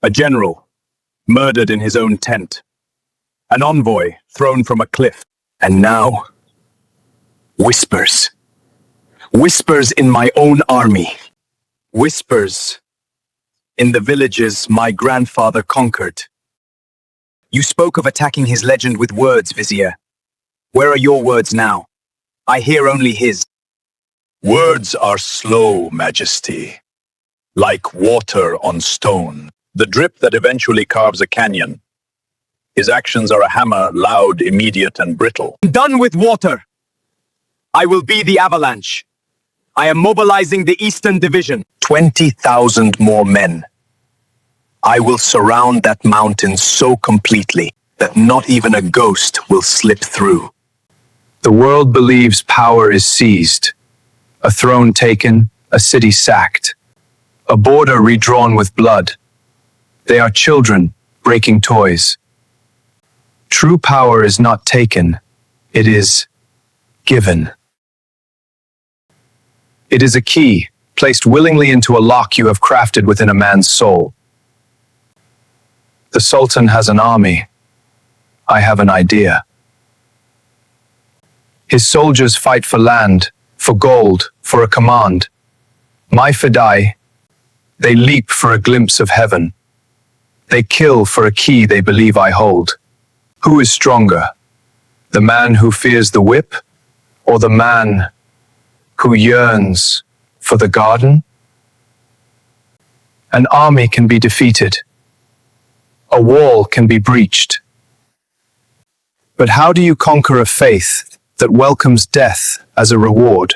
A general, murdered in his own tent. An envoy, thrown from a cliff. And now, whispers. Whispers in my own army. Whispers in the villages my grandfather conquered. You spoke of attacking his legend with words, Vizier. Where are your words now? I hear only his. Words are slow, Majesty, like water on stone, the drip that eventually carves a canyon. His actions are a hammer, loud, immediate, and brittle. I'm done with water. I will be the avalanche. I am mobilizing the Eastern Division. 20,000 more men. I will surround that mountain so completely that not even a ghost will slip through. The world believes power is seized, a throne taken, a city sacked, a border redrawn with blood. They are children breaking toys. True power is not taken, it is given. It is a key, placed willingly into a lock you have crafted within a man's soul. The Sultan has an army. I have an idea. His soldiers fight for land, for gold, for a command. My Fedai, they leap for a glimpse of heaven. They kill for a key they believe I hold. Who is stronger? The man who fears the whip, or the man who yearns for the garden? An army can be defeated. A wall can be breached. But how do you conquer a faith that welcomes death as a reward?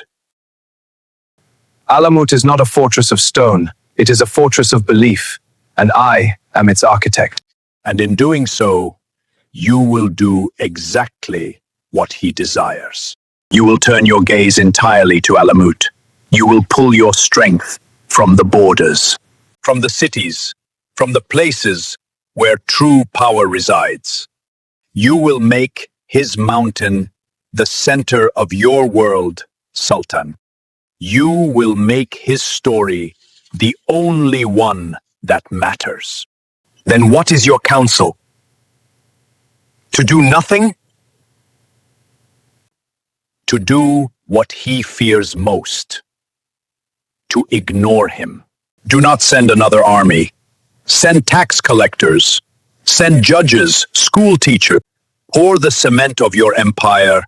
Alamut is not a fortress of stone. It is a fortress of belief, and I am its architect. And in doing so, you will do exactly what he desires. You will turn your gaze entirely to Alamut. You will pull your strength from the borders, from the cities, from the places where true power resides. You will make his mountain the center of your world, Sultan. You will make his story the only one that matters. Then what is your counsel? To do nothing? To do what he fears most. To ignore him. Do not send another army. Send tax collectors. Send judges, school teachers. Pour the cement of your empire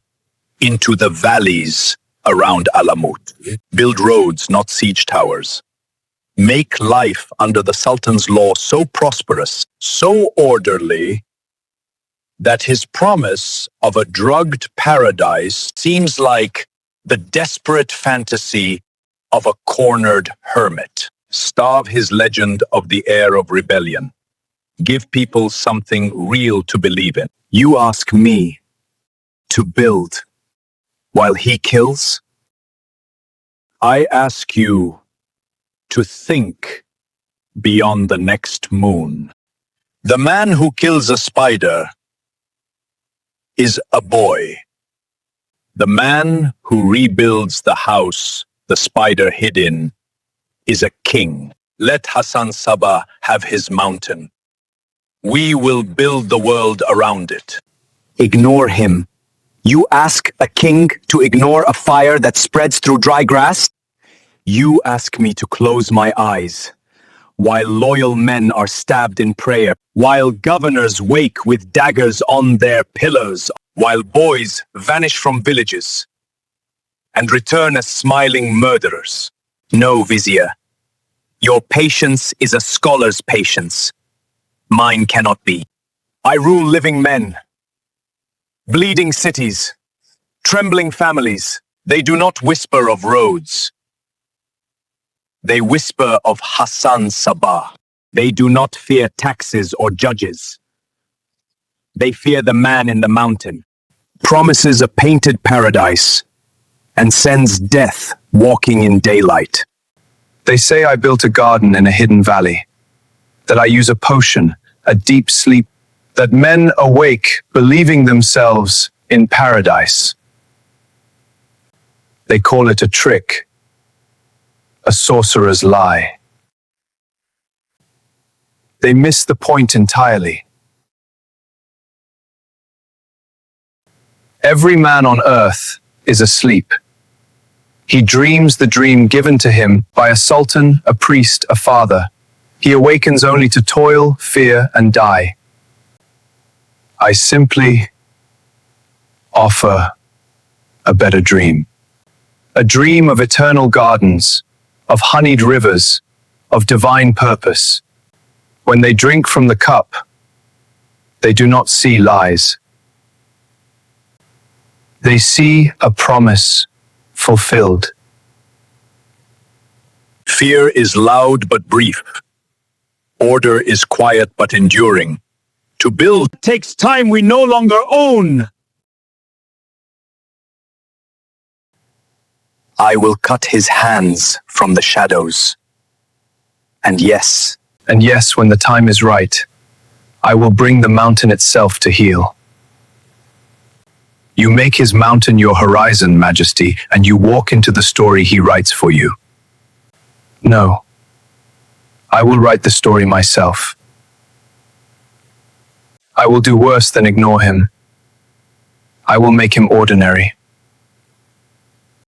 into the valleys around Alamut. Build roads, not siege towers. Make life under the Sultan's law so prosperous, so orderly, that his promise of a drugged paradise seems like the desperate fantasy of a cornered hermit. Starve his legend of the heir of rebellion. Give people something real to believe in. You ask me to build while he kills? I ask you to think beyond the next moon. The man who kills a spider is a boy. The man who rebuilds the house the spider hid in is a king. Let Hasan Sabbah have his mountain. We will build the world around it. Ignore him. You ask a king to ignore a fire that spreads through dry grass? You ask me to close my eyes while loyal men are stabbed in prayer, while governors wake with daggers on their pillows, while boys vanish from villages and return as smiling murderers. No, Vizier. Your patience is a scholar's patience. Mine cannot be. I rule living men, bleeding cities, trembling families. They do not whisper of roads. They whisper of Hasan Sabbah. They do not fear taxes or judges. They fear the man in the mountain, promises a painted paradise, and sends death walking in daylight. They say I built a garden in a hidden valley, that I use a potion, a deep sleep, that men awake believing themselves in paradise. They call it a trick, a sorcerer's lie. They miss the point entirely. Every man on earth is asleep. He dreams the dream given to him by a sultan, a priest, a father. He awakens only to toil, fear, and die. I simply offer a better dream. A dream of eternal gardens, of honeyed rivers, of divine purpose. When they drink from the cup, they do not see lies. They see a promise fulfilled. Fear is loud but brief. Order is quiet but enduring. To build Takes time we no longer own. I will cut his hands from the shadows. And yes, When the time is right, I will bring the mountain itself to heal. You make his mountain your horizon, Majesty, and you walk into the story he writes for you. No, I will write the story myself. I will do worse than ignore him. I will make him ordinary.